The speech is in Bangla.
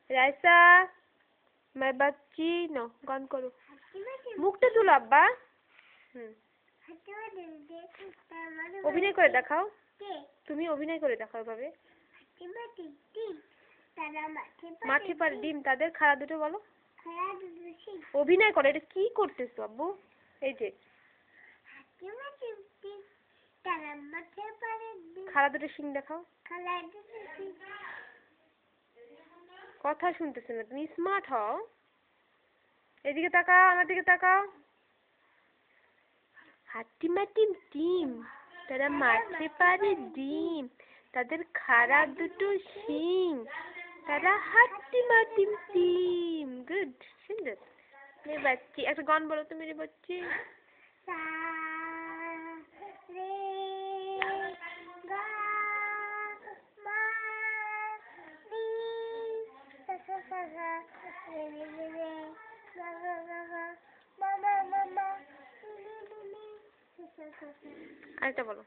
রাইসা मैं बच्ची नो গান করো মুখটা তুলো আব্বা অভিনয় করে দেখাও তুমি অভিনয় করে দেখাও এভাবে মাঠে পারে ডিম তাদের খাড়া দুটো বলো অভিনয় করে এটা কি করতেছো আব্বু এই যে খাড়া দুটো শিং দেখাও কথা শুনতেছ না তুমি স্মার্ট হও এদিকে তাকাও আমার দিকে তাকাও হাট্টিমাটিম টিম তারা মাঠে পারে ডিম তাদের খাড়া দুটো শিং তারা হাট্টিমাটিম টিম গুড সুন্দর মেয়ে বাচ্চি একটা গান বলো তো মেরে বাচ্চি আরেকটা বলো